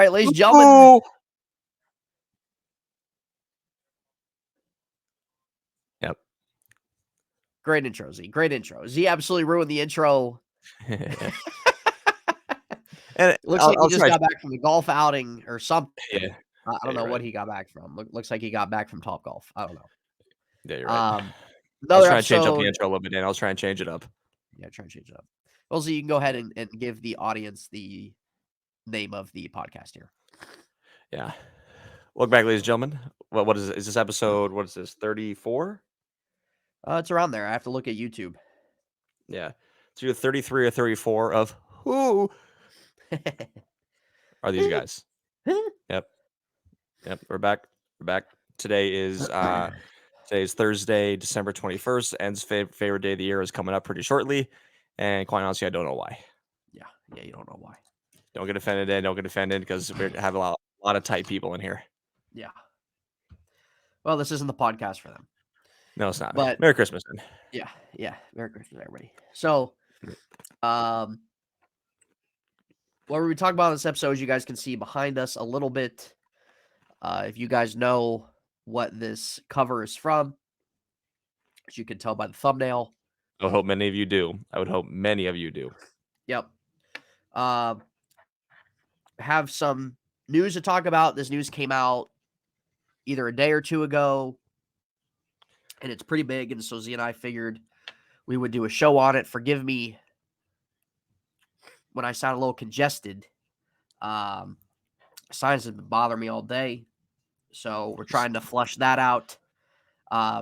right, ladies and gentlemen. Ooh. Yep. Great intro, Z. Great intro. Z absolutely ruined the intro. And Looks like he I'll just try. got back from the golf outing or something. Yeah, I don't know you're what right. he got back from. Looks like he got back from Top Golf. I don't know. Yeah, you're right. I was Another trying to change up the episode. intro a little bit, Dan. I was trying to change it up. Yeah, try and change it up. Well, Z, you can go ahead and give the audience the name of the podcast here. Yeah. Welcome back, ladies and gentlemen. What is it? Is this episode? What is this? 34? It's around there. I have to look at YouTube. Yeah. It's either 33 or 34 of who are these guys? Yep. We're back. Today is Thursday, December 21st. End's favorite day of the year is coming up pretty shortly. And quite honestly, I don't know why. Yeah, you don't know why. Don't get offended, Dan. Don't get offended because we have a lot of tight people in here. Yeah. Well, this isn't the podcast for them. No, it's not. But Merry Christmas, then. Yeah. Merry Christmas, everybody. So, what we talk about in this episode, as you guys can see behind us a little bit. If you guys know what this cover is from, as you can tell by the thumbnail. I would hope many of you do. Yep. Have some news to talk about. This news came out either a day or two ago, and it's pretty big. And so Z and I figured we would do a show on it. Forgive me when I sound a little congested. Sinus have been bothering me all day, so we're trying to flush that out.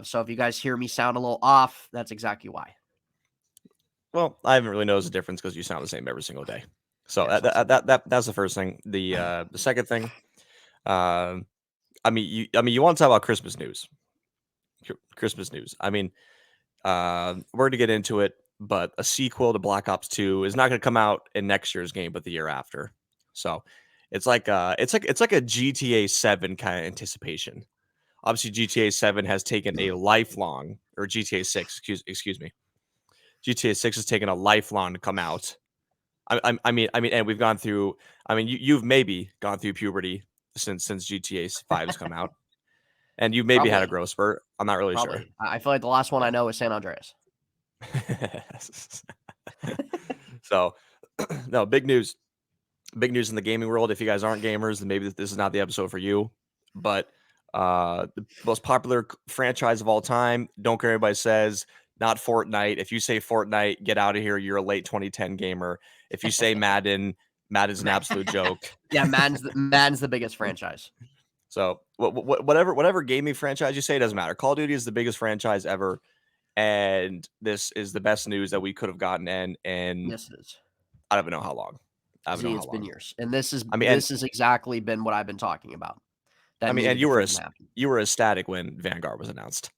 So if you guys hear me sound a little off, that's exactly why. Well, I haven't really noticed a difference because you sound the same every single day. So Yeah, that's the first thing. The second thing, I mean, you want to talk about Christmas news? I mean, we're going to get into it, but a sequel to Black Ops 2 is not going to come out in next year's game, but the year after. So it's like a GTA 7 kind of anticipation. Obviously, GTA 7 has taken a lifelong, or GTA 6, excuse me. GTA 6 has taken a lifelong to come out. I mean, and we've gone through. I mean, you've maybe gone through puberty since GTA 5 has come out, and you've maybe had a growth spurt. I'm not really sure. I feel like the last one I know is San Andreas. So, no, big news in the gaming world. If you guys aren't gamers, then maybe this is not the episode for you. But the most popular franchise of all time, don't care what anybody says, not Fortnite. If you say Fortnite, get out of here. You're a late 2010 gamer. If you say Madden's an absolute joke. Yeah, Madden's the biggest franchise. So whatever gaming franchise you say, doesn't matter. Call of Duty is the biggest franchise ever, and this is the best news that we could have gotten in. And Yes, it is. I don't even know how long. It's been years, and this is exactly been what I've been talking about. And you were ecstatic when Vanguard was announced.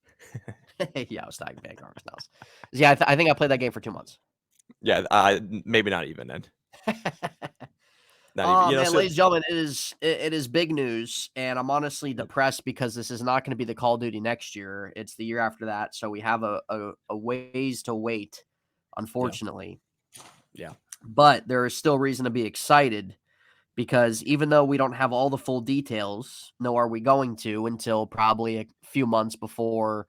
Yeah, I was ecstatic when Vanguard was announced. Yeah, I think I played that game for 2 months. Yeah, maybe not even then. Man, ladies and gentlemen, it is big news, and I'm honestly depressed because this is not going to be the Call of Duty next year. It's the year after that, so we have a ways to wait, unfortunately. Yeah. But there is still reason to be excited because even though we don't have all the full details, nor are we going to until probably a few months before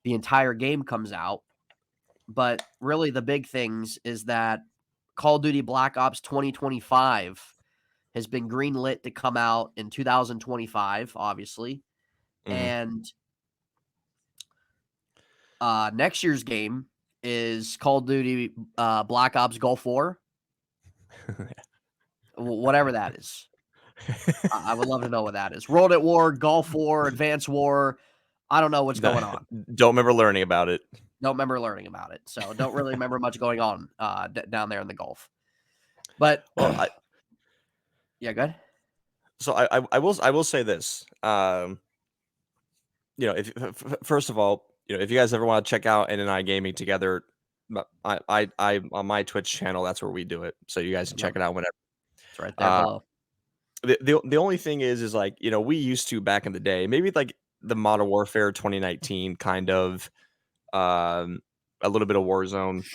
the entire game comes out. But really the big things is that Call of Duty Black Ops 2025 has been greenlit to come out in 2025, obviously. Mm-hmm. And next year's game is Call of Duty Black Ops Gulf War. Whatever that is. I would love to know what that is. World at War, Gulf War, Advanced War. I don't know what's going on. Don't remember learning about it. Don't remember learning about it. So don't really remember much going on down there in the Gulf. But yeah, good. So I will say this. If first of all, if you guys ever want to check out N and I gaming together, I on my Twitch channel, that's where we do it. So you guys can check it out whenever. It's right there below. The only thing is like, we used to back in the day, maybe like the Modern Warfare 2019 kind of, a little bit of Warzone.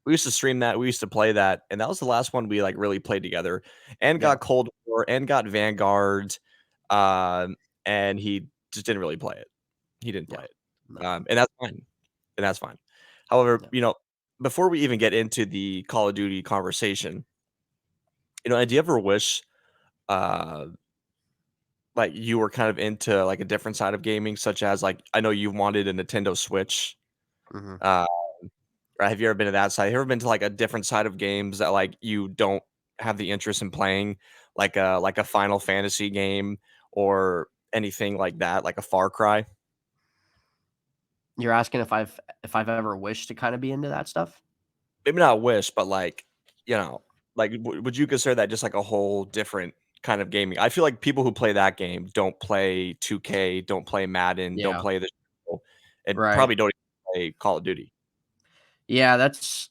We used to stream that. We used to play that, and that was the last one we like really played together. And Yeah. got Cold War and got Vanguard, and he just didn't really play it. He didn't Yeah. play it, No. and that's fine. And that's fine. However, Yeah. before we even get into the Call of Duty conversation, do you ever wish, uh, like you were kind of into like a different side of gaming, such as like I know you wanted a Nintendo Switch. Mhm. Uh, or have you ever been to that side? Have you ever been to like a different side of games that like you don't have the interest in playing, like a Final Fantasy game or anything like that, like a Far Cry? You're asking if I've ever wished to kinda be into that stuff? Maybe not wish, but like, like would you consider that just like a whole different kind of gaming? I feel like people who play that game don't play 2K, don't play Madden, don't Yeah. play the show, and Right. probably don't even play Call of Duty. Yeah, it's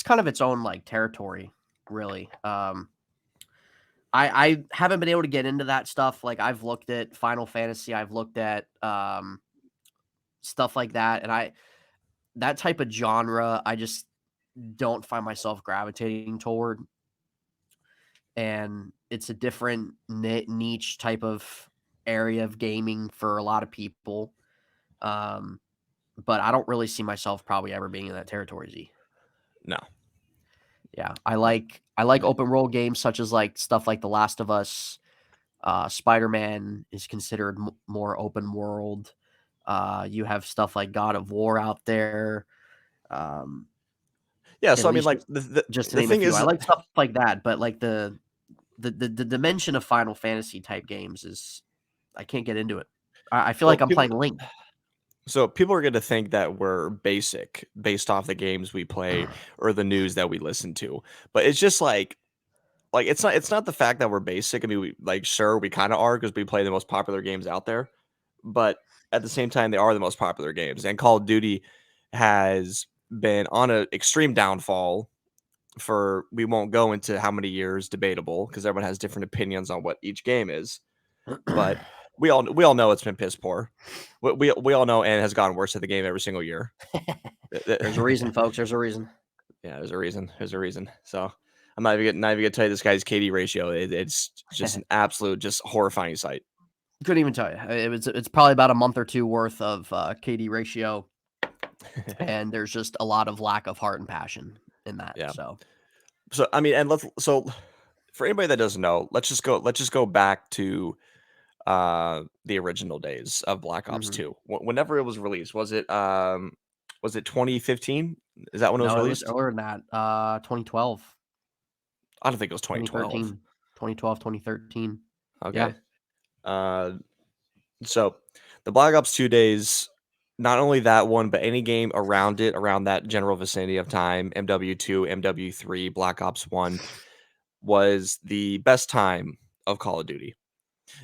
kind of its own, like, territory, really. I haven't been able to get into that stuff, like, I've looked at Final Fantasy, I've looked at, stuff like that, and that type of genre, I just don't find myself gravitating toward, and it's a different niche type of area of gaming for a lot of people, um, but I don't really see myself probably ever being in that territory, Z. No. Yeah, I like open world games such as, like, stuff like The Last of Us. Spider-Man is considered more open world. You have stuff like God of War out there. Um, Yeah, at so I mean least like just to the name a thing few. I is, like stuff like that, but like the dimension of Final Fantasy type games is I can't get into it. I feel well, like I'm playing Link. people are going to think that we're basic based off the games we play or the news that we listen to. But it's just like it's not the fact that we're basic. I mean, we like sure we kind of are because we play the most popular games out there, but at the same time they are the most popular games. And Call of Duty has been on an extreme downfall for we won't go into how many years, debatable because everyone has different opinions on what each game is. But we all know it's been piss poor. We all know and has gotten worse at the game every single year. There's a reason, folks. There's a reason. Yeah, there's a reason. There's a reason. So I'm not even gonna tell you this guy's KD ratio. It's just an absolute, just horrifying sight. Couldn't even tell you. It's probably about a month or two worth of KD ratio, and there's just a lot of lack of heart and passion in that. Yeah. So, So I mean, and for anybody that doesn't know, let's just go back to the original days of Black Ops mhm. 2. Whenever it was released, was it 2015? Is that when it was No, it was released? earlier than that. 2012. I don't think it was 2012. 2013, 2012, 2013. Yeah. Okay. Uh So, the Black Ops 2 days, not only that one, but any game around it, around that general vicinity of time, MW2, MW3, Black Ops 1, was the best time of Call of Duty.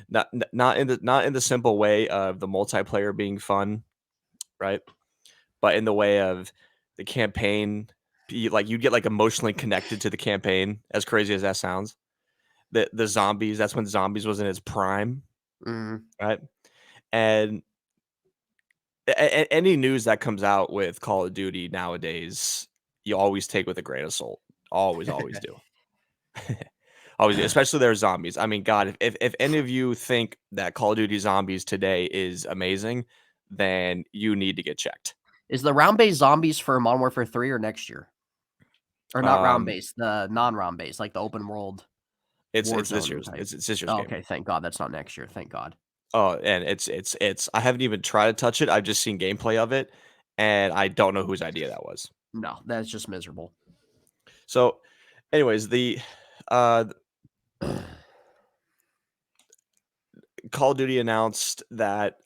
Not in the simple way of the multiplayer being fun, right? But in the way of the campaign, like you get like emotionally connected to the campaign. As crazy as that sounds, the zombies. That's when zombies was in its prime, Mhm. right? And any news that comes out with Call of Duty nowadays, you always take with a grain of salt. Always, always do. Always, especially their zombies. I mean, God, if any of you think that Call of Duty Zombies today is amazing, then you need to get checked. Is the round-based zombies for Modern Warfare 3 or next year? Or not Um, round-based, the non-round based, like the open world it's this Warzone year's type? it's this year's Oh, game. okay, thank God that's not next year, thank God. Oh, and it's I haven't even tried to touch it. I've just seen gameplay of it, and I don't know whose idea that was. No, that's just miserable. So, anyways, the uh Call of Duty announced that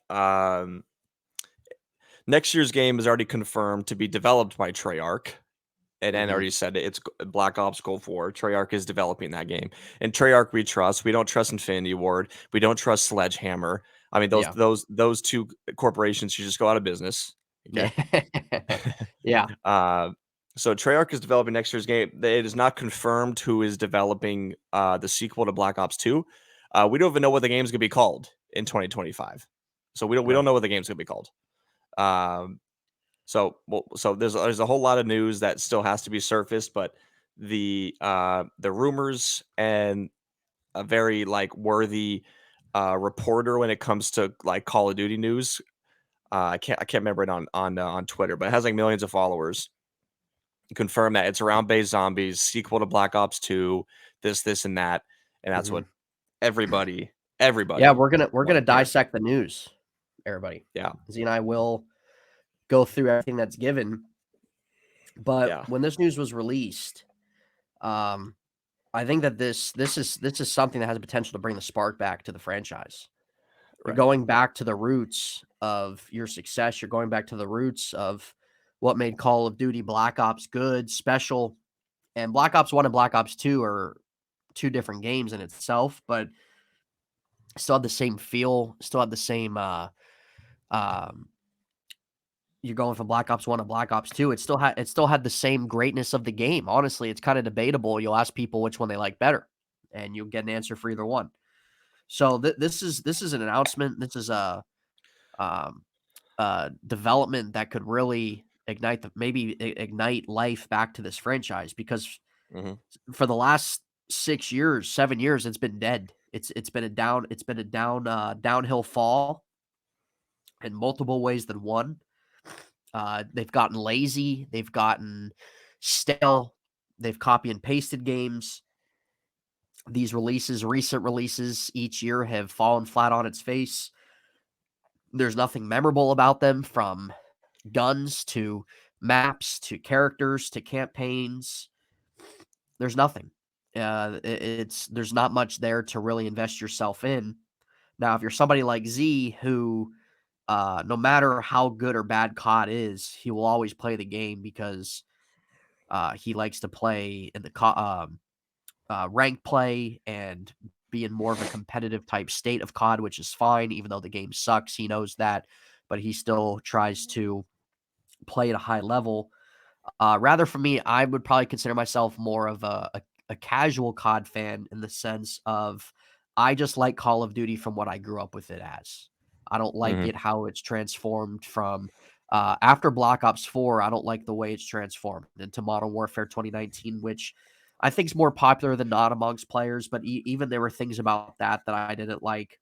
next year's game is already confirmed to be developed by Treyarch. And Mhm. already said it. It's Black Ops Gulf War. Treyarch is developing that game. And Treyarch we trust. We don't trust Infinity Ward. We don't trust Sledgehammer. I mean, those Yeah. those those two corporations should just go out of business. Yeah. Okay. Yeah. uh, so Treyarch is developing next year's game. It is not confirmed who is developing the sequel to Black Ops 2. We don't even know what the game's gonna be called in 2025. So we don't Right. know what the game's gonna be called. Um, So there's a whole lot of news that still has to be surfaced, but the rumors and a very like worthy reporter when it comes to like Call of Duty news. I can't remember it on Twitter, but it has like millions of followers. Confirm that it's around based zombies, sequel to Black Ops 2, this and that, and that's Mhm. what everybody Yeah, everybody we're gonna wanted to hear. dissect the news, everybody. Yeah, Z and I will go through everything that's given. But yeah, when this news was released, um, I think that this is something that has the potential to bring the spark back to the franchise. You're right. going back to the roots of your success. You're going back to the roots of what made Call of Duty Black Ops good, special. And Black Ops 1 and Black Ops 2 are two different games in itself, but still had the same feel, still had the same um you're going from Black Ops 1 to Black Ops 2. It still had the same greatness of the game. Honestly, it's kind of debatable. You'll ask people which one they like better, and you'll get an answer for either one. So this is an announcement. This is um, a development that could really ignite life back to this franchise because Hmm. for the last 6 years, 7 years, it's been dead. It's been a downhill fall in multiple ways than one. They've gotten lazy. They've gotten stale. They've copy and pasted games. These recent releases each year have fallen flat on its face. There's nothing memorable about them from guns to maps to characters to campaigns. There's nothing. There's not much there to really invest yourself in. Now, if you're somebody like Z who no matter how good or bad COD is, he will always play the game because he likes to play in the rank play and be in more of a competitive type state of COD, which is fine, even though the game sucks. He knows that, but he still tries to play at a high level. Rather, for me, I would probably consider myself more of a casual COD fan in the sense of I just like Call of Duty from what I grew up with it as. I don't like Hmm. it how it's transformed from after Black Ops 4. I don't like the way it's transformed into Modern Warfare 2019, which I think is more popular than not amongst players. But even there were things about that I didn't like.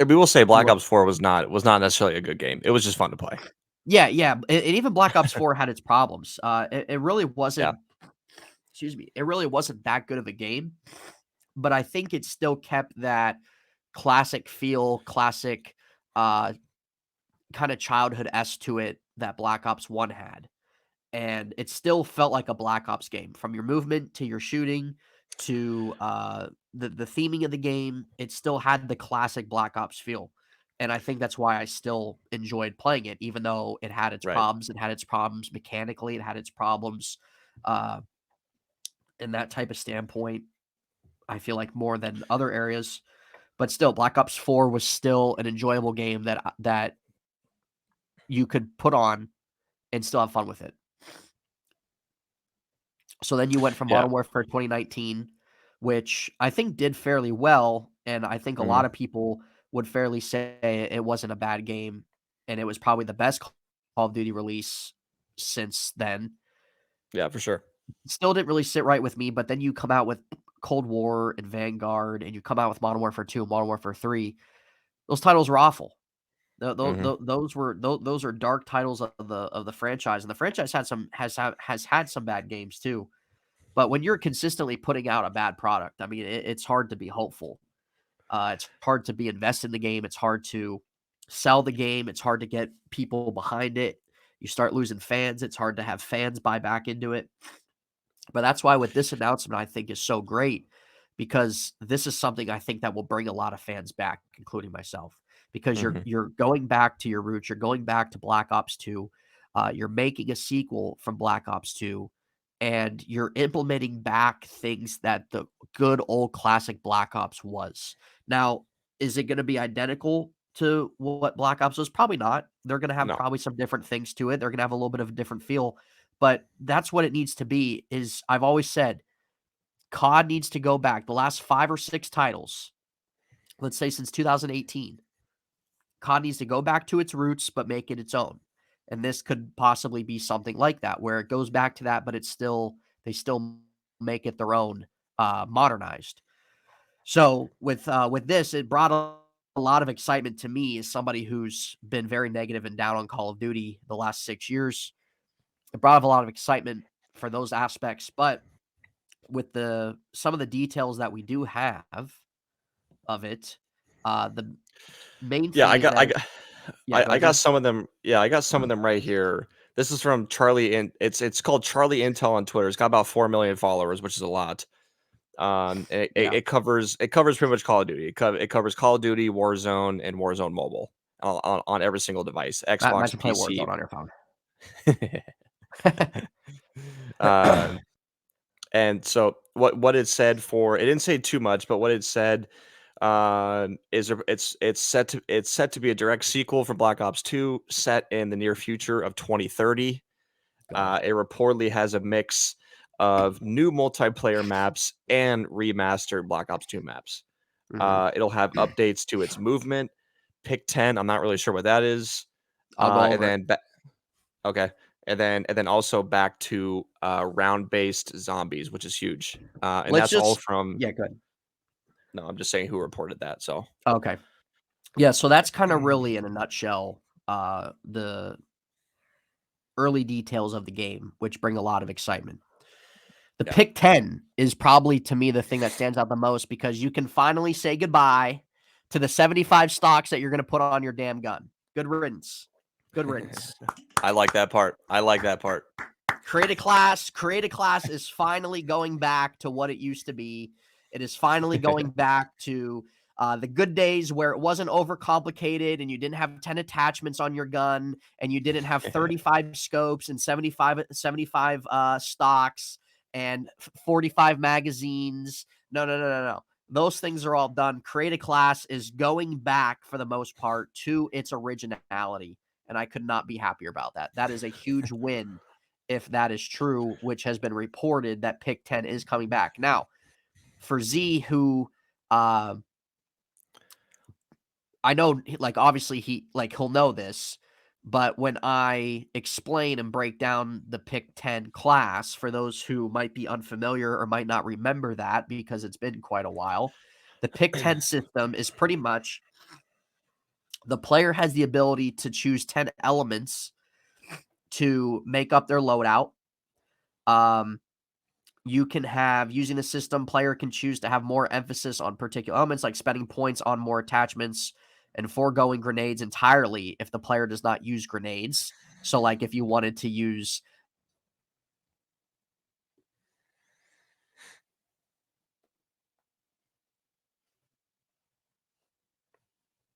And we will say You Black were, Ops 4 was not necessarily a good game. It was just fun to play. yeah, yeah, and even Black Ops 4 had its problems. It really Yeah, wasn't. Excuse me. It really wasn't that good of a game, but I think it still kept that classic feel, classic uh, kind of childhood s to it that Black Ops 1 had. And it still felt like a Black Ops game from your movement to your shooting to the theming of the game. It still had the classic Black Ops feel. And I think that's why I still enjoyed playing it, even though it had its right. problems. It had its problems mechanically. It had its problems uh, in that type of standpoint. I feel like more than other areas, but still, Black Ops 4 was still an enjoyable game that you could put on and still have fun with it. So then you went from Yeah. Modern Warfare 2019, which I think did fairly well, and I think a Hmm. lot of people would fairly say it wasn't a bad game, and it was probably the best Call of Duty release since then. Yeah, for sure. Still didn't really sit right with me, but then you come out with Cold War and Vanguard, and you come out with Modern Warfare 2 and Modern Warfare 3. Those titles were awful. Hmm. Those are dark titles of the franchise, and the franchise has had some bad games too. But when you're consistently putting out a bad product, I mean, it's hard to be hopeful. It's hard to be invested in the game. It's hard to sell the game. It's hard to get people behind it. You start losing fans. It's hard to have fans buy back into it. But that's why with this announcement, I think is so great because this is something I think that will bring a lot of fans back, including myself. Because Hmm. you're going back to your roots, you're going back to Black Ops 2, you're making a sequel from Black Ops 2, and you're implementing back things that the good old classic Black Ops was. Now, is it going to be identical to what Black Ops was? Probably not. They're going to have No. probably some different things to it. They're going to have a little bit of a different feel, but that's what it needs to be. Is I've always said COD needs to go back the last 5 or 6 titles, let's say since 2018. COD needs to go back to its roots but make it its own. And this could possibly be something like that, where it goes back to that, but they still make it their own, modernized. So with this, it brought a lot of excitement to me as somebody who's been very negative and down on Call of Duty the last 6 years. It brought a lot of excitement for those aspects, but with some of the details that we do have of it, the main Yeah, I thing got that yeah, go I ahead, got G. some of them. Yeah, I got some of them right here. This is from Charlie, and it's called Charlie Intel on Twitter. It's got about 4 million followers, which is a lot. Yeah, It covers pretty much Call of Duty. It covers Call of Duty, Warzone, and Warzone Mobile on every single device, Xbox, imagine play PC. Warzone on your phone. um, and so what it said for it didn't say too much, but what it said it's set to be a direct sequel for Black Ops 2, set in the near future of 2030. Gotcha. It reportedly has a mix of new multiplayer maps and remastered Black Ops 2 maps. Mhm. It'll have updates to its movement. Pick 10, I'm not really sure what that is. I'll go And over it. then okay. And then also back to round-based zombies, which is huge. And Let's that's all just from yeah, good. no, I'm just saying who reported that. So Okay. Yeah, so that's kinda really in a nutshell, the early details of the game, which bring a lot of excitement. The yeah. pick 10 is probably, to me, the thing that stands out the most because you can finally say goodbye to the 75 stocks that you're gonna put on your damn gun. Good riddance. Good riddance. I like that part. I like that part. Create a class is finally going back to what it used to be. It is finally going back to the good days where it wasn't overcomplicated and you didn't have 10 attachments on your gun and you didn't have 35 scopes and 75 stocks and 45 magazines. No, no, no, no, no. Those things are all done. Create a class is going back for the most part to its originality. And I could not be happier about that. That is a huge win if that is true, which has been reported that pick 10 is coming back. Now, for Z, who uh, I know, like, obviously, he'll know this, but when I explain and break down the pick 10 class, for those who might be unfamiliar or might not remember that because it's been quite a while, the pick 10 system is pretty much the player has the ability to choose 10 elements to make up their loadout. You can have, using the system, player can choose to have more emphasis on particular elements, like spending points on more attachments and foregoing grenades entirely if the player does not use grenades. So, like, if you wanted to use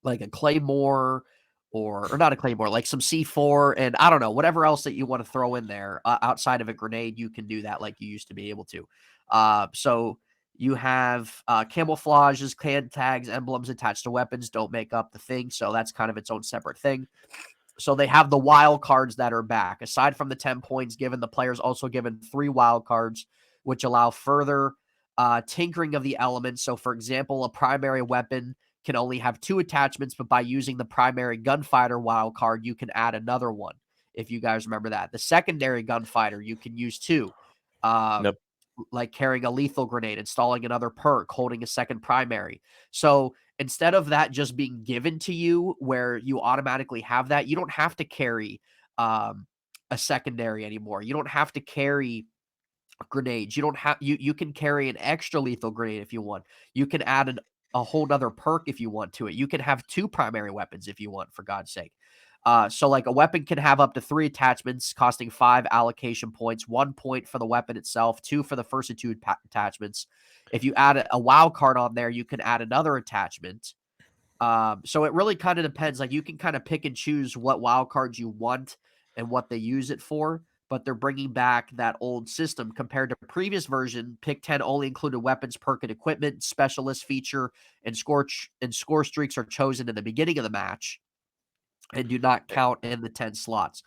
like a claymore or not a claymore, like some C4 and I don't know, whatever else that you want to throw in there outside of a grenade, you can do that like you used to be able to. So you have camouflages, can tags, emblems attached to weapons don't make up the thing. So that's kind of its own separate thing. So they have the wild cards that are back. Aside from the 10 points given, the player's also given 3 wild cards, which allow further tinkering of the elements. So, for example, a primary weapon can only have 2 attachments, but by using the primary gunfighter wild card, you can add another one, if you guys remember that. The secondary gunfighter, you can use 2. Nope. Like carrying a lethal grenade, installing another perk, holding a second primary. So instead of that just being given to you where you automatically have that, you don't have to carry a secondary anymore. You don't have to carry grenades. You don't have you can carry an extra lethal grenade if you want. You can add a whole nother perk if you want to it. You can have 2 primary weapons if you want, for God's sake. So like a weapon can have up to 3 attachments costing 5 allocation points, 1 point for the weapon itself, 2 for the first of 2 attachments. If you add a wild card on there, you can add another attachment. So it really kind of depends. Like you can kind of pick and choose what wild cards you want and what they use it for. But they're bringing back that old system compared to previous version. Pick 10 only included weapons, perk, and equipment, specialist feature, and score streaks are chosen in the beginning of the match and do not count in the 10 slots.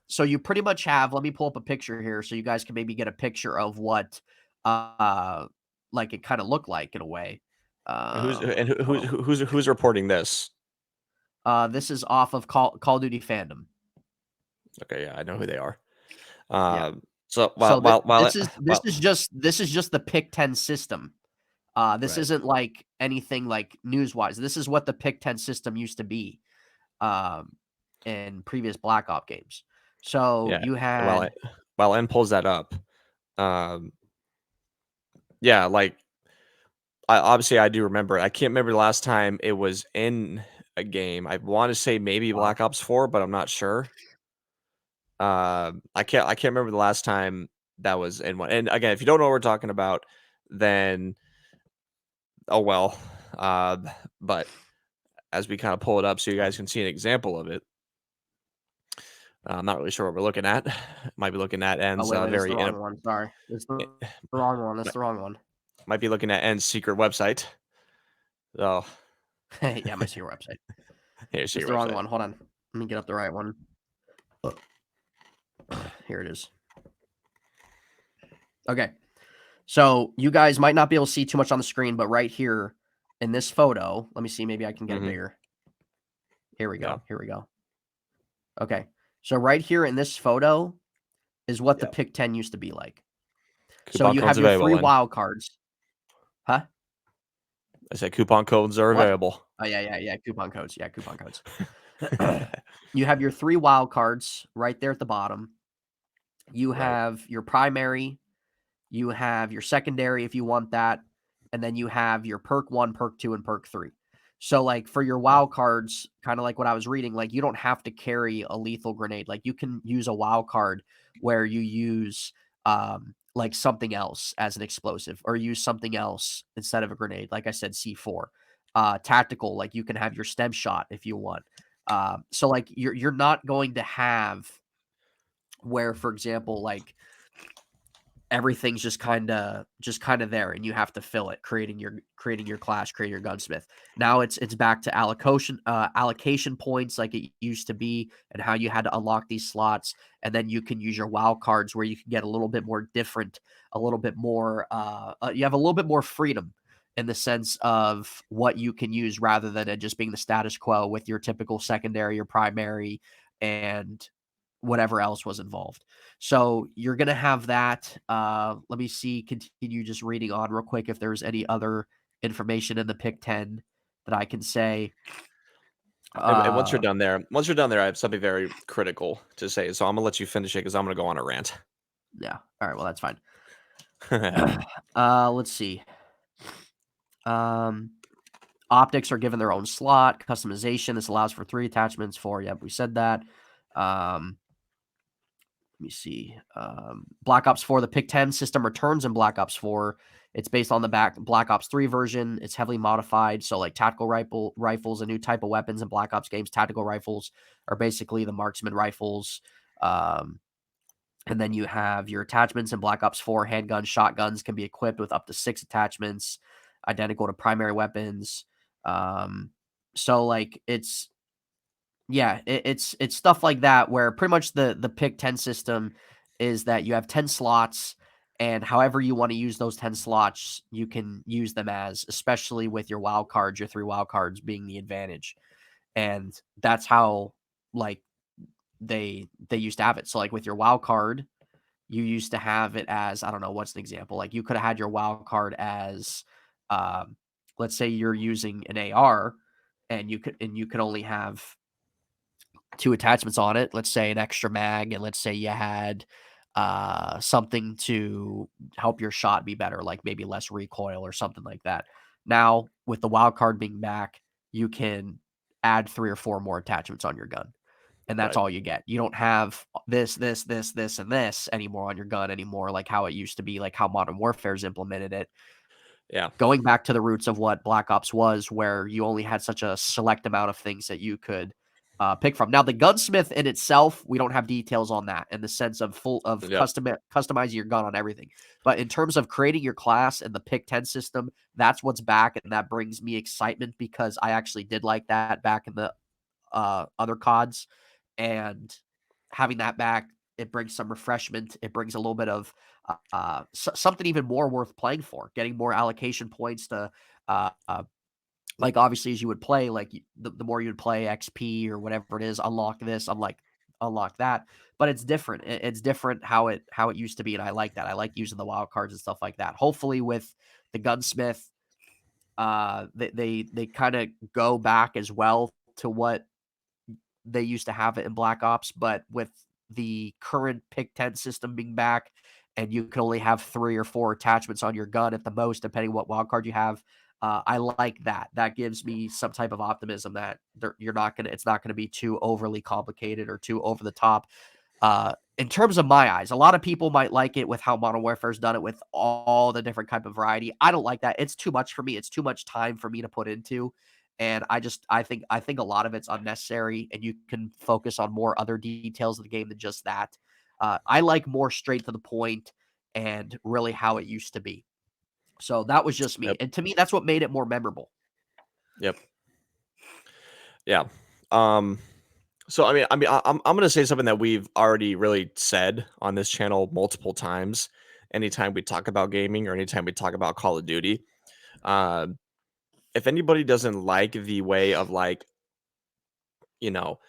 So you pretty much have, let me pull up a picture here so you guys can maybe get a picture of what like it kind of looked like in a way. And who's and Hold on. who's reporting this? This is off of Call of Duty fandom. Okay, yeah, I know who they are. Yeah. So So while this is just the Pick 10 system. This right, isn't like anything like news-wise. This is what the Pick 10 system used to be um, in previous Black Ops games. So yeah, you and had while N pulls that up, um, yeah, like I do remember. I can't remember the last time it was in a game. I want to say maybe wow. Black Ops 4, but I'm not sure. I can't remember the last time that was in one. And again, if you don't know what we're talking about, then oh well. Uh, but as we kind of pull it up so you guys can see an example of it, I'm not really sure what we're looking at. Might be looking at Oh, N's wait, it's the very wrong one. Sorry. It's the wrong one. It's might, the wrong one. might be looking at N's secret website. Oh, Yeah, my secret website. here's It's secret the wrong website. one. Hold on. Let me get up the right one. Here it is. Okay. So you guys might not be able to see too much on the screen, but right here in this photo, let me see. Maybe I can get it Hmm. bigger. Here we Yeah. go. Here we go. Okay. So right here in this photo is what the Yeah. Pick 10 used to be like. So Coupon you codes have your available. 3 Then wild cards. Huh? I said coupon codes are What? available. Oh, yeah. Coupon codes. Yeah, coupon codes. You have your 3 wild cards right there at the bottom. You Right. have your primary, you have your secondary if you want that, and then you have your perk 1, perk 2, and perk 3. So, like, for your Yeah. wild cards, kinda like what I was reading, like, you don't have to carry a lethal grenade. Like, you can use a wild card where you use, like, something else as an explosive or use something else instead of a grenade, like I said, C4. Tactical, like, you can have your stem shot if you want. So, like, you're not going to have where, for example, like, everything's just kinda there, and you have to fill it, creating your class, creating your gunsmith. Now it's back to allocation points like it used to be, and how you had to unlock these slots, and then you can use your wild cards where you can get a little bit more different, a little bit more, you have a little bit more freedom in the sense of what you can use rather than it just being the status quo with your typical secondary or primary and whatever else was involved. So you're gonna have that. Let me see. Continue just reading on real quick if there's any other information in the Pick 10 that I can say. And Uh, once you're done there, I have something very critical to say. So I'm gonna let you finish it because I'm gonna go on a rant. yeah. All right. Well, that's fine. Let's see. Um, optics are given their own slot. Customization. This allows for 3 attachments. 4. Yep, we said that. Let me see. Black Ops 4, the Pick 10 system returns in Black Ops 4. It's based on the Black Ops 3 version. It's heavily modified. So, like tactical rifles, a new type of weapons in Black Ops games. Tactical rifles are basically the marksman rifles. Um, and then you have your attachments in Black Ops 4. Handguns, shotguns can be equipped with up to 6 attachments, identical to primary weapons. Um, so, like, it's stuff like that where pretty much the Pick 10 system is that you have 10 slots, and however you wanna use those 10 slots, you can use them as, especially with your wild cards, your 3 wild cards being the advantage, and that's how, like, they used to have it. So, like, with your wild card, you used to have it as I don't know, what's an example? Like, you coulda had your wild card as, um, let's say you're using an AR, and you could only have 2 attachments on it, let's say an extra mag, and let's say you had something to help your shot be better, like maybe less recoil or something like that. Now, with the wild card being back, you can add 3 or 4 more attachments on your gun, and that's Right. all you get. You don't have this, and this anymore on your gun anymore, like how it used to be, like how Modern Warfare's implemented it. Yeah. Going back to the roots of what Black Ops was, where you only had such a select amount of things that you could pick from. Now, the gunsmith in itself, we don't have details on that in the sense of Yep. customizing your gun on everything. But in terms of creating your class and the Pick 10 system, that's what's back, and that brings me excitement because I actually did like that back in the other CODs, and having that back, it brings some refreshment. It brings a little bit of something even more worth playing for, getting more allocation points to, uh, uh, like obviously as you would play, like the more you would play XP or whatever it is, unlock this, unlike unlock that. But it's different. It's different how it used to be, and I like that. I like using the wild cards and stuff like that. Hopefully, with the gunsmith, they kind of go back as well to what they used to have it in Black Ops, but with the current pick 10 system being back, and you can only have 3 or 4 attachments on your gun at the most, depending what wild card you have. I like that. That gives me some type of optimism that it's not gonna be too overly complicated or too over the top. In terms of my eyes, a lot of people might like it with how Modern Warfare's done it with all the different type of variety. I don't like that. It's too much for me. It's too much time for me to put into. And I think a lot of it's unnecessary, and you can focus on more other details of the game than just that. I like more straight to the point and really how it used to be. So that was just me, Yep. and to me, that's what made it more memorable. Yep. Yeah. Um. So I'm gonna say something that we've already really said on this channel multiple times. Anytime we talk about gaming or anytime we talk about Call of Duty, uh, if anybody doesn't like the way of like you know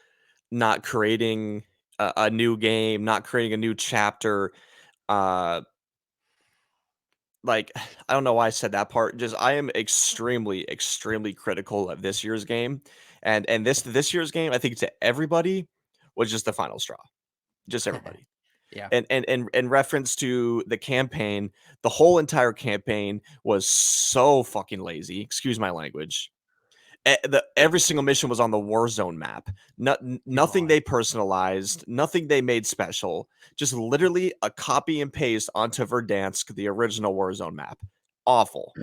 not creating a new game, not creating a new chapter, uh, like I don't know why I said that part. Just I am extremely, extremely critical of this year's game, and this year's game, I think to everybody was just the final straw, just everybody. Yeah. And in reference to the campaign, the whole entire campaign was so fucking lazy. Excuse my language. Every single mission was on the Warzone map. Nothing God. they personalized, nothing they made special. Just literally a copy and paste onto Verdansk, the original Warzone map. Awful.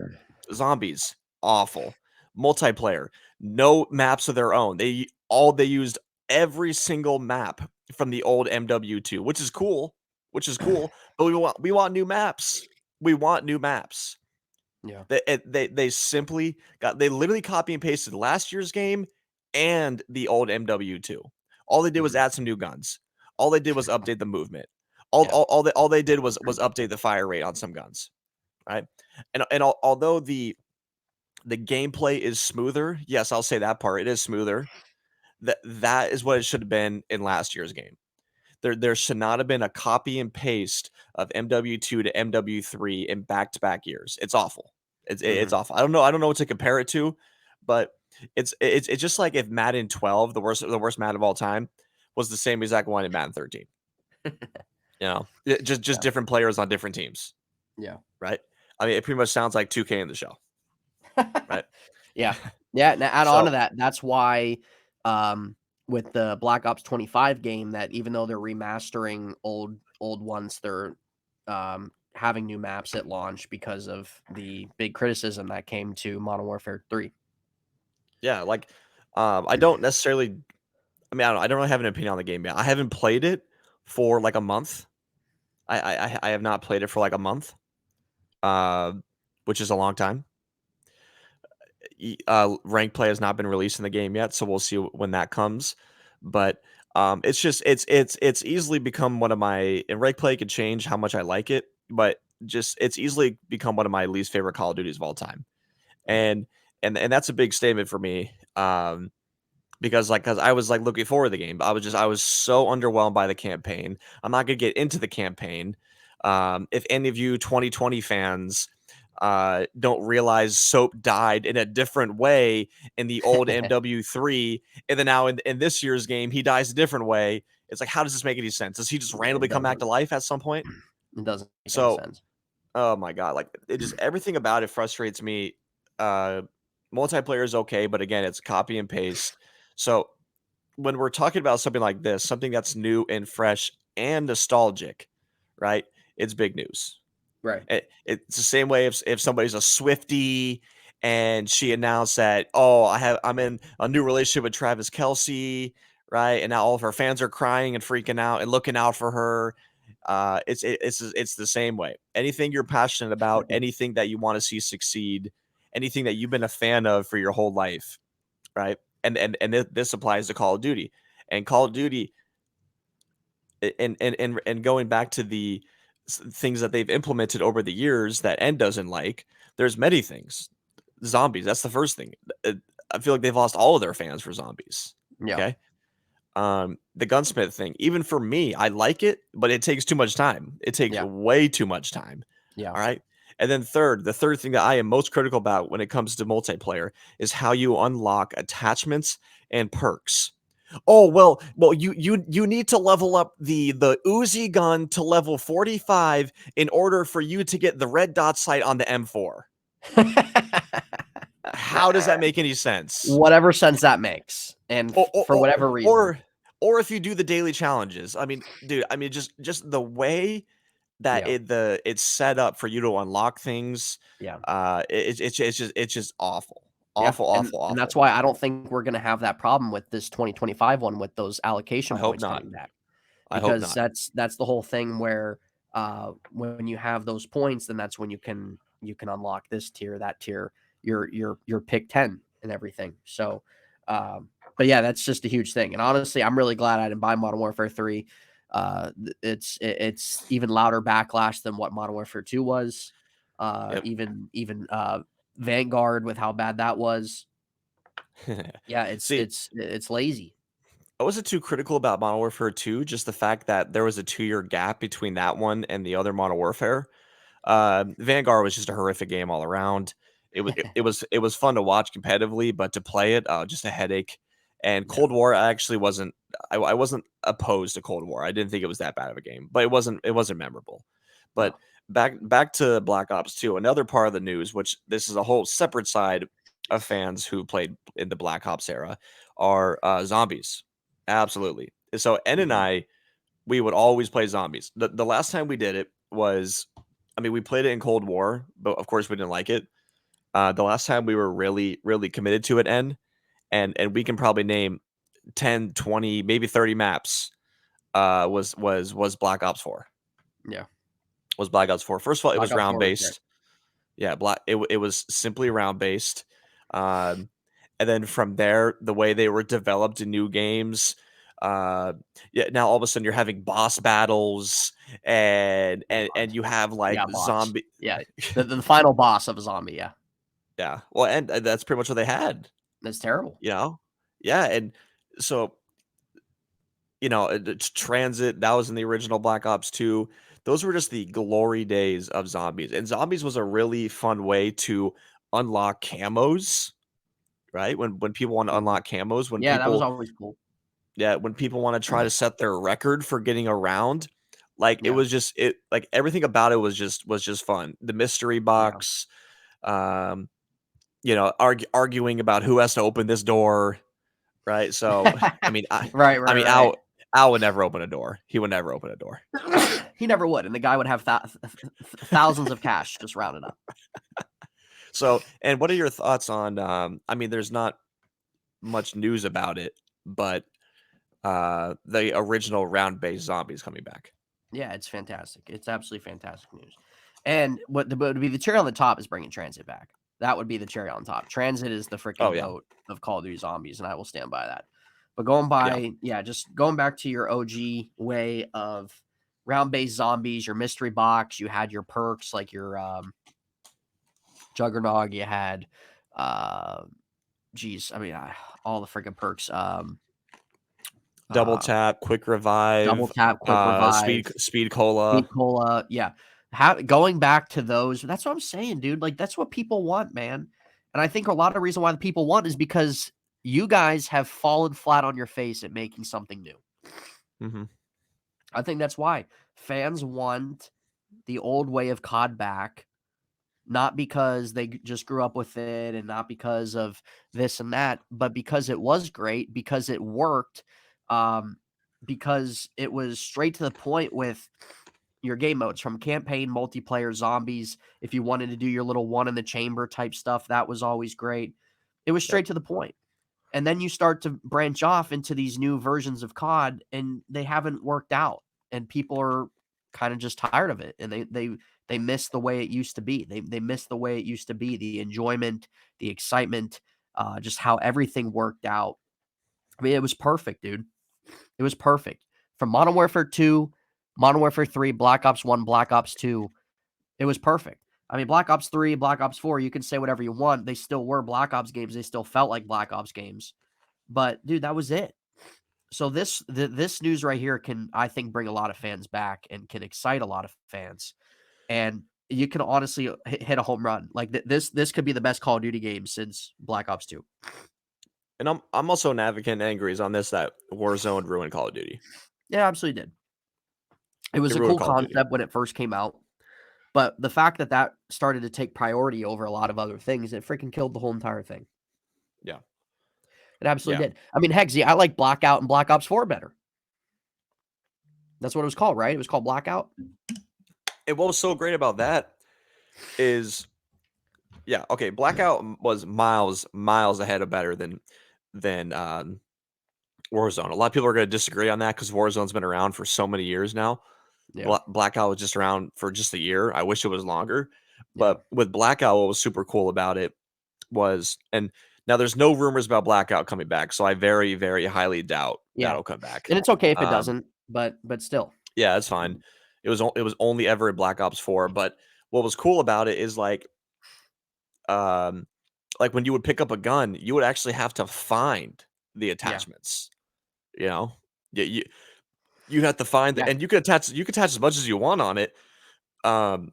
Zombies, awful. Multiplayer, no maps of their own. They used every single map from the old MW2, which is cool, but we want new maps. We want new maps. Yeah. They simply they literally copy and pasted last year's game and the old MW2. All they did was Mhm. add some new guns. All they did was update the movement. All Yeah. all, all they did was update the fire rate on some guns, right? Although the gameplay is smoother, yes, I'll say that part. It is smoother. That is what it should have been in last year's game. There should not have been a copy and paste of MW2 to MW3 in back-to-back years. It's awful. It's Mhm. awful. I don't know what to compare it to, but it's just like if Madden 12, the worst Madden of all time, was the same exact one in Madden 13. Just Yeah. different players on different teams, Yeah. right? I mean, it pretty much sounds like 2K in the show, right? Yeah. Yeah, and to add on to So that, that's why, with the Black Ops 25 game, that even though they're remastering old ones, they're, having new maps at launch because of the big criticism that came to Modern Warfare 3. yeah, like I don't necessarily. I mean, I don't really have an opinion on the game yet. I haven't played it for like a month. I have not played it for like a month, uh, which is a long time. Rank play has not been released in the game yet, so we'll see when that comes. But it's just it's easily become one of my and rank play could change how much I like it, but just it's easily become one of my least favorite Call of Duties of all time, Yeah. and and that's a big statement for me. Because I was like looking forward to the game. But I was so underwhelmed by the campaign. I'm not gonna get into the campaign. If any of you 2020 fans don't realize Soap died in a different way in the old MW3, and then now in this year's game he dies a different way. It's like, how does this make any sense? Does he just randomly It come back to doesn't. life at some point? It doesn't make any So, sense. oh my god, like it just everything about it frustrates me. Uh, Multiplayer is okay, but again, it's copy and paste. So when we're talking about something like this, something that's new and fresh and nostalgic, right? It's big news. Right. It's the same way if somebody's a Swifty and she announced that, oh, I'm in a new relationship with Travis Kelsey, right? And now all of her fans are crying and freaking out and looking out for her. It's the same way. Anything you're passionate about, anything that you want to see succeed, anything that you've been a fan of for your whole life, right? And this applies to Call of Duty. And Call of Duty and going back to the things that they've implemented over the years that N doesn't like, there's many things. Zombies, that's the first thing. I feel like they've lost all of their fans for zombies. Yeah. Okay. the gunsmith thing, even for me, I like it, but it takes too much time. It takes Yeah. way too much time. Yeah. All right. And then the third thing that I am most critical about when it comes to multiplayer is how you unlock attachments and perks. Oh well, you need to level up the Uzi gun to level 45 in order for you to get the red dot sight on the M4. How does that make any sense? Whatever sense that makes, and Or or for whatever or reason. or, or if you do the daily challenges. I mean, dude, I mean just the way that Yeah. it's set up for you to unlock things, Yeah. it's just awful. Yeah, Awful, and awful, that's awful. why I don't think we're gonna have that problem with this 2025 one with those I allocation hope points not. coming back, I hope because not. that's the whole thing where, when you have those points, then that's when you can unlock this tier, that tier, your pick 10 and everything. So, but yeah, that's just a huge thing. And honestly, I'm really glad I didn't buy Modern Warfare 3. It's even louder backlash than what Modern Warfare 2 was. Yep. Even Vanguard with how bad that was. Yeah, See, it's lazy. I wasn't too critical about Modern Warfare 2, just the fact that there was a 2-year gap between that one and the other Modern Warfare. Vanguard was just a horrific game all around. It was fun to watch competitively, but to play it, just a headache. And Yeah, Cold War, I actually wasn't. I wasn't opposed to Cold War. I didn't think it was that bad of a game, but it wasn't memorable. But no. back to Black Ops 2. Another part of the news, which this is a whole separate side of fans who played in the Black Ops era, are zombies. Absolutely. So N and Mhm. I, we would always play zombies. The last time we did it was, I mean, we played it in Cold War, but of course we didn't like it. The last time we were really, really committed to it, and we can probably name 10, 20, maybe 30 maps. Was Black Ops 4. Yeah, Was Black Ops 4. First of all, it Black was Ops round 4 was great. based. Yeah, it was simply round based. Um, and then from there, the way they were developed in new games, uh, yeah, now all of a sudden you're having boss battles and Yeah, and you have like yeah, boss. zombie. Yeah, the final boss of a zombie, yeah. Yeah, well, and that's pretty much what they had, That's terrible. you know. Yeah, and so it's Transit, that was in the original Black Ops 2. Those were just the glory days of zombies. And zombies was a really fun way to unlock camos, right? When people want to Mhm. unlock camos, Yeah, that was always cool. when people want to try to set their record for getting around, like it Yeah, was just it like everything about it was just fun. The mystery yeah. box, um, arguing about who has to open this door, right? So, I mean, Right, I right, mean, right. Al would never open a door. He would never open a door. He never would, and the guy would have thousands of cash just rounded up. So, and what are your thoughts on? I mean, there's not much news about it, but the original round-based zombies coming back. Yeah, it's fantastic. It's absolutely fantastic news. And what would be the cherry on the top is bringing Transit back. That would be the cherry on top. Transit is the Oh freaking yeah, goat of Call of Duty Zombies, and I will stand by that. But going yeah, by, yeah, just going back to your OG way of round-based zombies, your mystery box, you had your perks like your Juggernog, you had uh geez, I mean, all the freaking perks. double Uh tap, quick Double revive, tap, quick revive, speed cola. Sweet cola, yeah. Going back to those, that's what I'm saying, dude. Like that's what people want, man. And I think a lot of the reason why the people want is because you guys have fallen flat on your face at making something new. Hmm. I think that's why fans want the old way of COD back, not because they just grew up with it and not because of this and that, but because it was great, because it worked, um, because it was straight to the point with your game modes from campaign, multiplayer, zombies. If you wanted to do your little one in the chamber type stuff, that was always great. It was Yep. straight to the point. And then you start to branch off into these new versions of COD and they haven't worked out. And people are kind of just tired of it. And they miss the way it used to be. They miss the way it used to be, the enjoyment, the excitement, just how everything worked out. I mean, it was perfect, dude. It was perfect. From Modern Warfare 2, Modern Warfare 3, Black Ops 1, Black Ops 2, it was perfect. I mean, Black Ops 3, Black Ops 4, you can say whatever you want. They still were Black Ops games. They still felt like Black Ops games. But dude, that was it. So this news right here can, I think, bring a lot of fans back and can excite a lot of fans. And you can honestly hit a home run. Like this could be the best Call of Duty game since Black Ops 2. And I'm also an advocate and agrees on this that Warzone ruined Call of Duty. Yeah, absolutely did. It It was a ruined cool Call of Duty. concept when it first came out, but the fact that that started to take priority over a lot of other things, it freaking killed the whole entire thing. Yeah. It absolutely Yeah. did. I mean, heck, Z, I like Blackout and Black Ops 4 better. That's what it was called, right? It was called Blackout. And what was so great about that is, yeah, okay, Blackout was miles ahead of better than Warzone. A lot of people are going to disagree on that because Warzone's been around for so many years now. Yeah, Blackout was just around for just a year. I wish it was longer. yeah, But with Blackout, what was super cool about it was, and now there's no rumors about Blackout coming back, so I very, very highly doubt yeah. that'll come back. And it's okay if it Um, doesn't, but still. yeah, it's fine. It was only ever in Black Ops 4, but what was cool about it is um, like when you would pick up a gun, you would actually have to find the Yeah, attachments. You know, yeah, you have to find the, yeah, and you could attach as much as you want on it. Um,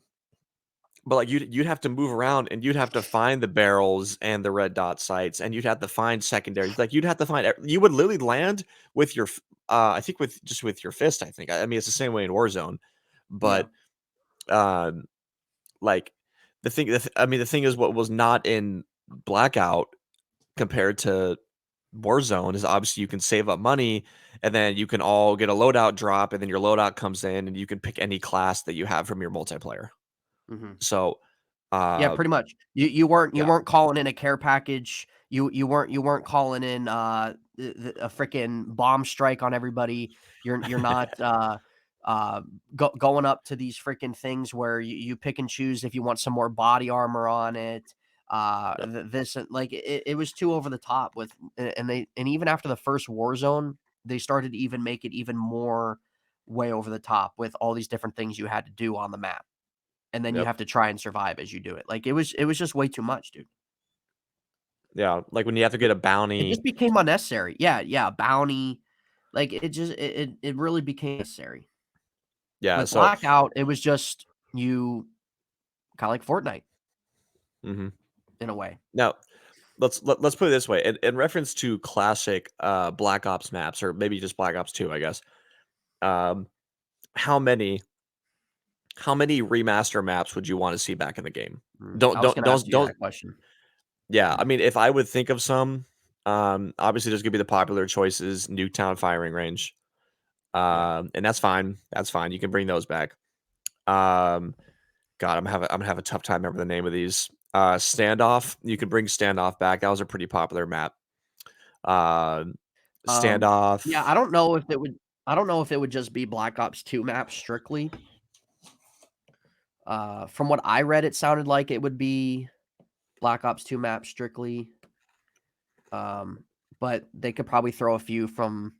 but like you'd have to move around and you'd have to find the barrels and the red dot sites and you'd have to find secondaries. Like you'd have to find you would literally land with your I think with just with your fist. I think I mean it's the same way in Warzone, yeah. but um, like I mean the thing is what was not in Blackout compared to Warzone is obviously you can save up money and then you can all get a loadout drop and then your loadout comes in and you can pick any class that you have from your multiplayer. Hmm. So, Yeah, uh, pretty much. You yeah, weren't calling in a care package. You weren't calling in a freaking bomb strike on everybody. You're not going up to these freaking things where you pick and choose if you want some more body armor on it. yep, This like it was too over the top with, and even after the first Warzone, they started to even make it even more way over the top with all these different things you had to do on the map, and then you yep, have to try and survive as you do it. Like it was just way too much, dude. yeah. Like when you have to get a It just bounty. became unnecessary. Yeah, yeah, bounty. Like it really became necessary. Yeah. With So, Blackout, it was just you kind of like Fortnite mhm. in a way. Now let's put it this way. In reference to classic Black Ops maps, or maybe just Black Ops 2, I guess. Um, how many how many remaster maps would you want to see back in the game? I was gonna ask you Don't. that question. Yeah, I mean, if I would think of some, obviously there's gonna be the popular choices, Nuketown firing range, Yeah. and that's fine. That's fine. You can bring those back. Um, God, I'm gonna have a tough time remember the name of these. Standoff. You can bring Standoff back. That was a pretty popular map. Um, Yeah, Standoff. I don't know if it would just be Black Ops 2 map strictly. From what I read, it sounded like it would be Black Ops 2 map strictly. Um, but they could probably throw a few from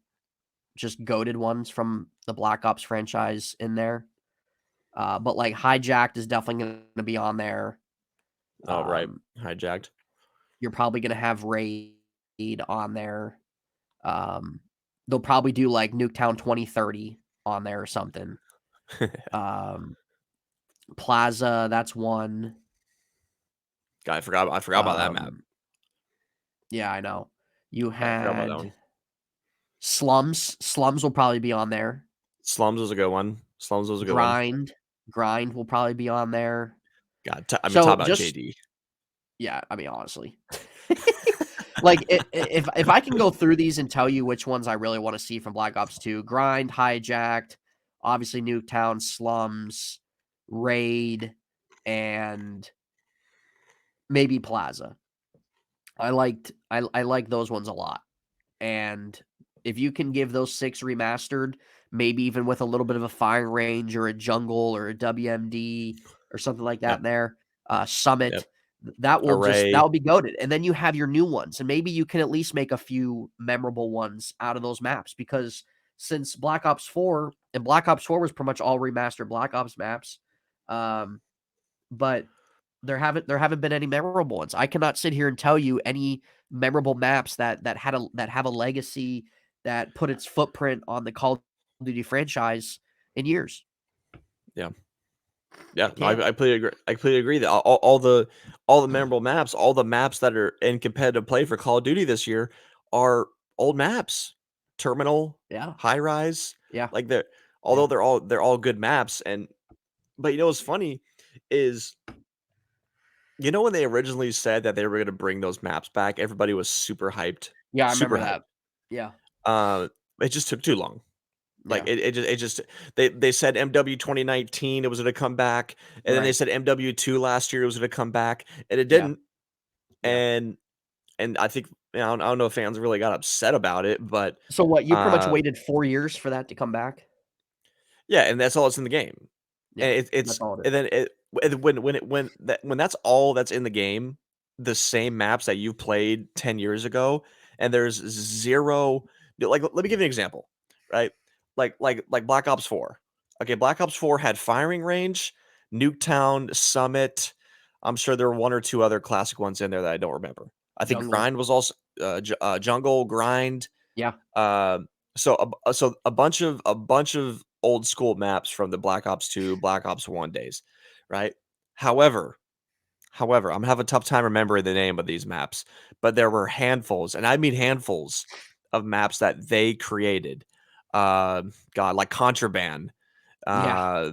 just goated ones from the Black Ops franchise in there. But like Hijacked is definitely going to be on there. Oh, right, Um, hijacked. you're probably going to have Raid on there. Um, they'll probably do like Nuketown 2030 on there or something. Um, Plaza, that's one. God, I forgot about that map. Um, yeah, I know. You Yeah, I forgot about that had one. Slums. Slums will probably be on there. Slums was a good one. Slums was a good one. Grind. Grind will probably be on there. God, I mean, talk So about just JD. yeah, I mean, honestly. Like, if I can go through these and tell you which ones I really wanna see from Black Ops 2, Grind, Hijacked, obviously Nuketown, Slums, Raid, and maybe Plaza. I like those ones a lot, and if you can give those 6 remastered, maybe even with a little bit of a firing range or a jungle or a WMD or something like that Yep, in there, yep. Summit, that Array. will be goaded, and then you have your new ones, and maybe you can at least make a few memorable ones out of those maps, because since Black Ops 4, and Black Ops 4 was pretty much all remastered Black Ops maps, um, but there haven't been any memorable ones. I cannot sit here and tell you any memorable maps that have a legacy that put its footprint on the Call of Duty franchise in years. Yeah. Yeah, no, Can't. I completely agree. I completely agree that all the memorable maps, all the maps that are in competitive play for Call of Duty this year are old maps. Terminal, Yeah. High Rise, Yeah. like they're Yeah. although they're all good maps. And but you know what's funny is, you know, when they originally said that they were going to bring those maps back, everybody was super hyped, Yeah, I super remember hyped. that. Yeah. Uh, it just took too long. Like Yeah. it just they said MW 2019 it was gonna come back, and then they Right. said MW2 last year it was gonna come back, and it Yeah. didn't. Yeah. And I think, I don't know if fans really got upset about it, but So what, you pretty much uh waited 4 years for that to come back? yeah, and that's all that's in the game. Yeah. And That's it's all it is. and then when that's all that's in the game, the same maps that you played 10 years ago, and there's zero, like, let me give you an example, right? Like Black Ops 4. Okay, Black Ops 4 had firing range, Nuketown, Summit. I'm sure there were one or two other classic ones in there that I don't remember. I think Jungle. Grind was also Jungle, Grind. Yeah. Um, so a bunch of old school maps from the Black Ops 2, Black Ops 1 days, right? However, I'm having a tough time remembering the name of these maps, but there were handfuls, and I mean handfuls of maps that they created. God, like Contraband. Yeah. Uh,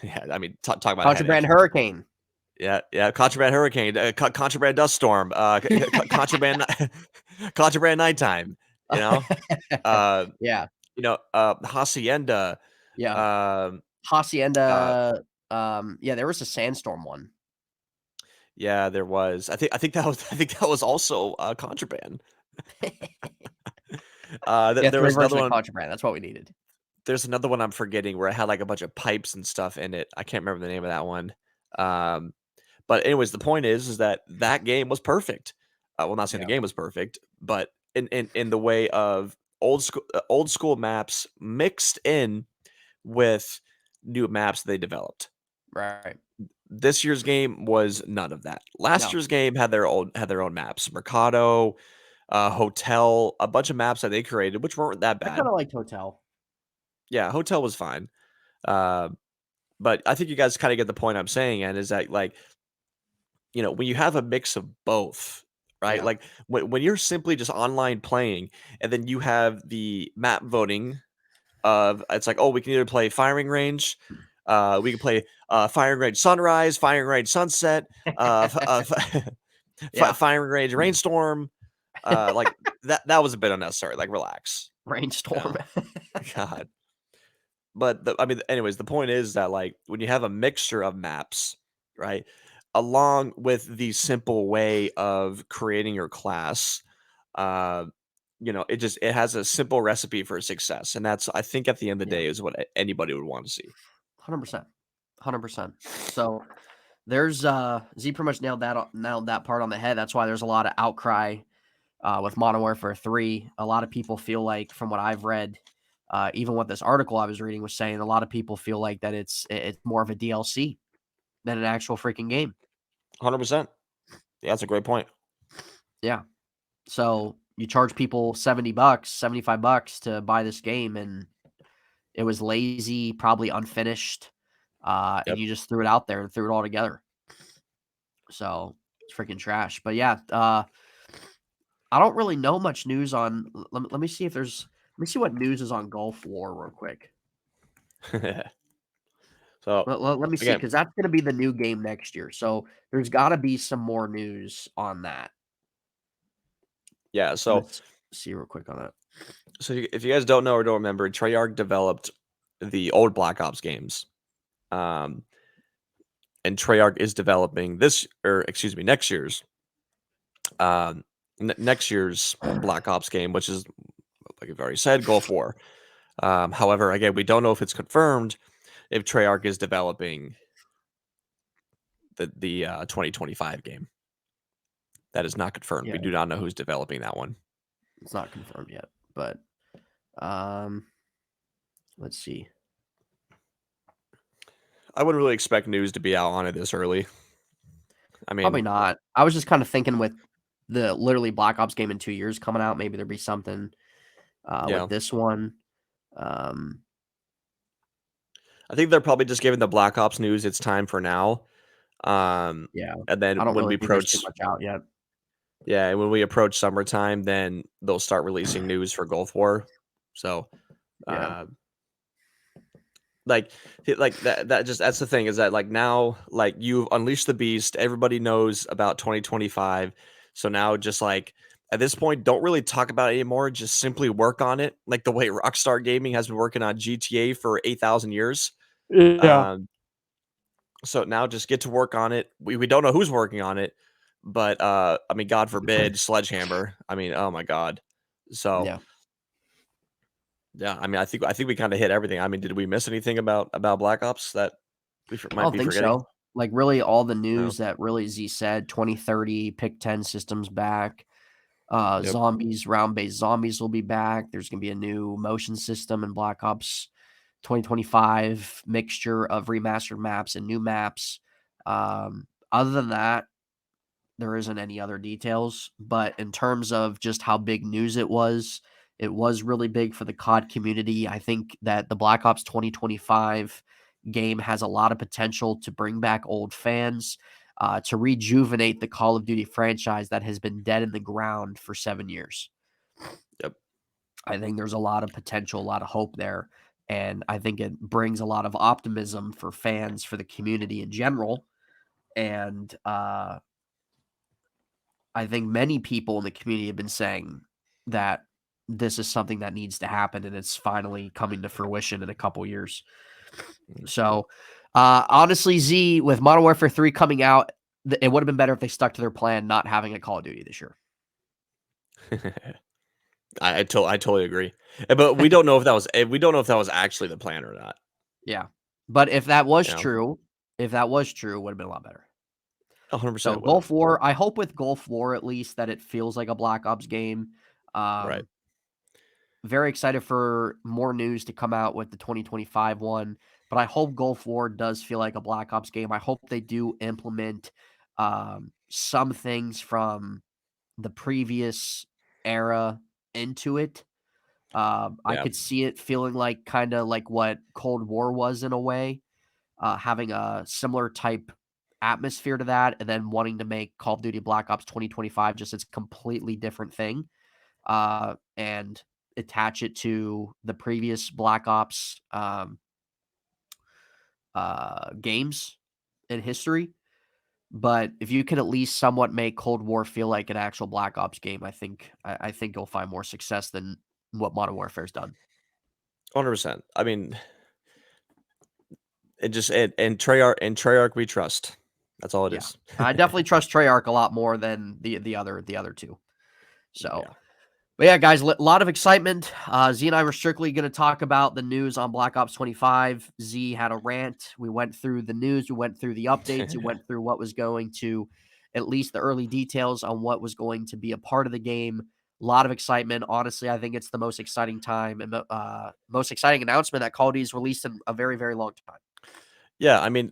yeah, I mean, talk about a Contraband headache. Hurricane. Yeah, yeah, Contraband Hurricane, Contraband Dust Storm, Contraband, Contraband Nighttime. You know, uh, Yeah. Hacienda. Yeah. Um, uh, Hacienda, yeah, there was a Sandstorm one. yeah, there was. I think that was I think that was also Contraband. Yeah, There 3 was another version of one. Contraband, that's what we needed. There's another one I'm forgetting where it had like a bunch of pipes and stuff in it. I can't remember the name of that one. Um, but anyways, the point is that that game was perfect. Well, not saying the Yeah. game was perfect, but in the way of old school maps mixed in with new maps they developed. Right. This year's game was none of that. Last No. year's game had their own maps, Mercado, Hotel, a bunch of maps that they created, which weren't that I bad. kinda liked Hotel. Yeah, Hotel was fine. Uh, but I think you guys kind of get the point I'm saying, and is that, like, when you have a mix of both, right? Yeah. Like when you're simply just online playing, and then you have the map voting of, it's like, oh, we can either play firing range, we can play firing range sunrise, firing range sunset, Yeah. firing range rainstorm. Like that was a bit unnecessary. Like, relax, you Rainstorm. know. God. But I mean, anyways, the point is that, like, when you have a mixture of maps, right, along with the simple way of creating your class, uh, it has a simple recipe for success, and that's, I think, at the end of the Yeah. day, is what anybody would want to see. 100%. 100%. So, there's, Z pretty much nailed that part on the head. That's why there's a lot of outcry, with Modern Warfare 3. A lot of people feel like, from what I've read, even what this article I was reading was saying, a lot of people feel like that it's more of a DLC than an actual freaking game. 100%. Yeah, that's a great point. Yeah. So you charge people $70, $75 to buy this game, and it was lazy, probably unfinished, and Yep. you just threw it out there and threw it all together. So it's freaking trash. But yeah, I don't really know much news on. Let me see if there's. Let me see what news is on Gulf War real quick. So Let me see, again, because that's going to be the new game next year. So there's got to be some more news on that. yeah. So Let's see real quick on that. if you guys don't know or don't remember, Treyarch developed the old Black Ops games. Um, and Treyarch is developing next year's next year's Black Ops game, which is, like I've already said, Gulf War. However, again, we don't know if it's confirmed if Treyarch is developing the 2025 game. That is not confirmed. Yeah, We do not know who's developing that one. it's not confirmed yet, but um, let's see. I wouldn't really expect news to be out on it this early. I Probably mean, not. I was just kind of thinking with the literally Black Ops game in 2 years coming out, maybe there'd be something Yeah. with this one. Um, I think they're probably just giving the Black Ops news its time for now. yeah, And then I don't when really we think there's too approach much out yet. yeah, and when we approach summertime, then they'll start releasing news for Gulf War. So, Yeah, uh, like, like that just that's the thing is that like now, like you've unleashed the beast. Everybody knows about 2025. So now, just like at this point, don't really talk about it anymore. Just simply work on it, like the way Rockstar Gaming has been working on GTA for 8,000 years. yeah, Um, so now just get to work on it. We don't know who's working on it, but I mean, God forbid, Sledgehammer. I mean, oh my God. So yeah. yeah, I mean, I think we kind of hit everything. I mean, did we miss anything about Black Ops that we I might don't be think forgetting? so. Like really, all the No. news that really Z said 2030 pick 10 systems back. Yep. Zombies, round based zombies will be back. There's gonna be a new motion system in Black Ops 2025, mixture of remastered maps and new maps. Other than that, there isn't any other details. But in terms of just how big news it was really big for the COD community. I think that the Black Ops 2025 game has a lot of potential to bring back old fans, to rejuvenate the Call of Duty franchise that has been dead in the ground for 7 years. Yep. I think there's a lot of potential, a lot of hope there. And I think it brings a lot of optimism for fans, for the community in general. And I think many people in the community have been saying that this is something that needs to happen, and it's finally coming to fruition in a couple years. Mm. So, honestly, Z, with Modern Warfare 3 coming out, it would have been better if they stuck to their plan, not having a Call of Duty this year. I totally agree. But we don't know if that was we don't know if that was actually the plan or not. Yeah. But if that was You know, true, it would have been a lot better. 100% So it would have. Gulf War, I hope with Gulf War at least that it feels like a Black Ops game. Right. Um, Very excited for more news to come out with the 2025 one, but I hope Gulf War does feel like a Black Ops game. I hope they do implement some things from the previous era into it. I Yeah. could see it feeling like kind of like what Cold War was in a way, having a similar type atmosphere to that, and then wanting to make Call of Duty Black Ops 2025 just its completely different thing, and attach it to the previous Black Ops games in history. But if you can at least somewhat make Cold War feel like an actual Black Ops game, I think you'll find more success than what Modern Warfare's done. 100%. I mean, it just and Treyarch we trust. That's all it Yeah, is. I definitely trust Treyarch a lot more than the other two. So, Yeah. but yeah, guys, a lot of excitement. Z and I were strictly going to talk about the news on Black Ops 25. Z had a rant. We went through the news. We went through the updates. We went through what was going to, at least the early details on what was going to be a part of the game. A lot of excitement. Honestly, I think it's the most exciting time and most exciting announcement that Call of Duty's released in a very, very long time. Yeah, I mean,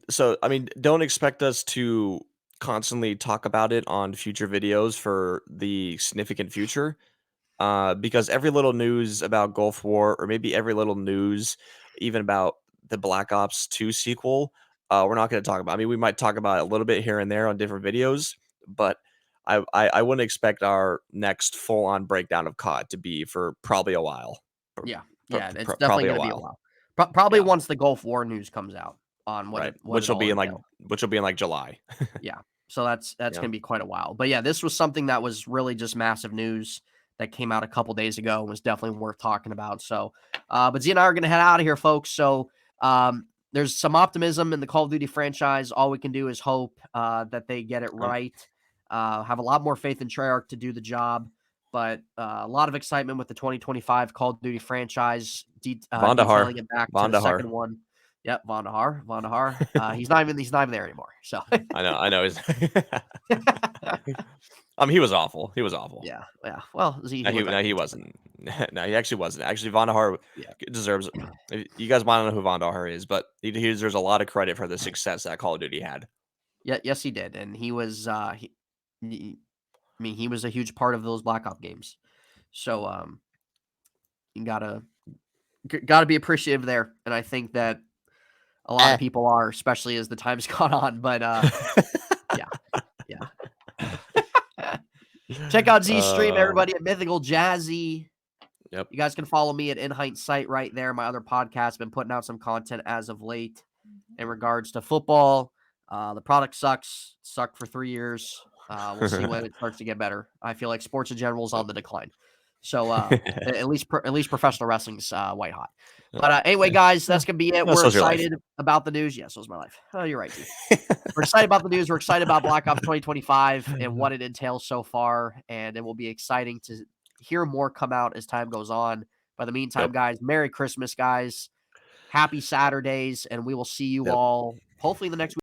don't expect us to constantly talk about it on future videos for the significant future. Because every little news about Gulf War, or maybe every little news, even about the Black Ops 2 sequel, we're not going to talk about. I mean, we might talk about it a little bit here and there on different videos, but I wouldn't expect our next full on breakdown of COD to be for probably a while. Yeah, yeah, it's definitely Probably a going to be a while. while. Probably Yeah, once the Gulf War news comes out on right. what it all entails. Which will be in like July. Yeah. So that's Yeah. gonna be quite a while. But yeah, this was something that was really just massive news that came out a couple days ago and was definitely worth talking about. So but Z and I are gonna head out of here, folks. So there's some optimism in the Call of Duty franchise. All we can do is hope that they get it Um, right. Have a lot more faith in Treyarch to do the job. But a lot of excitement with the 2025 Call of Duty franchise, Vandahar. detailing it back to the Vandahar. second one. Yep, Von Har. He's not even there anymore. So I know. I know. He was awful. He was awful. yeah, yeah. Well, Z, No, he was at he peace. wasn't. No, he actually wasn't. Actually, Vandahar Yeah, deserves. You guys want to know who Vandahar is, but he deserves a lot of credit for the success that Call of Duty had. yeah, yes, he did, and he was. I mean, he was a huge part of those Black Ops games. So, You gotta be appreciative there, and I think that a lot of people are, especially as the time's gone on. But yeah, yeah. Check out Z's stream, everybody, at MythicalJazzy. Yep. You guys can follow me at In Hindsight right there. My other podcast, been putting out some content as of late in regards to football. The product sucks. Sucked for 3 years. We'll see when it starts to get better. I feel like sports in general is on the decline. So at least professional wrestling's white hot. But anyway, guys, that's gonna be it. We're excited about the news. Yes, it was my life. Oh, you're right, G. We're excited about the news. We're excited about Black Ops 2025 and what it entails so far, and it will be exciting to hear more come out as time goes on. By the meantime, guys, Merry Christmas, guys. Happy Saturdays, and we will see you all hopefully in the next week.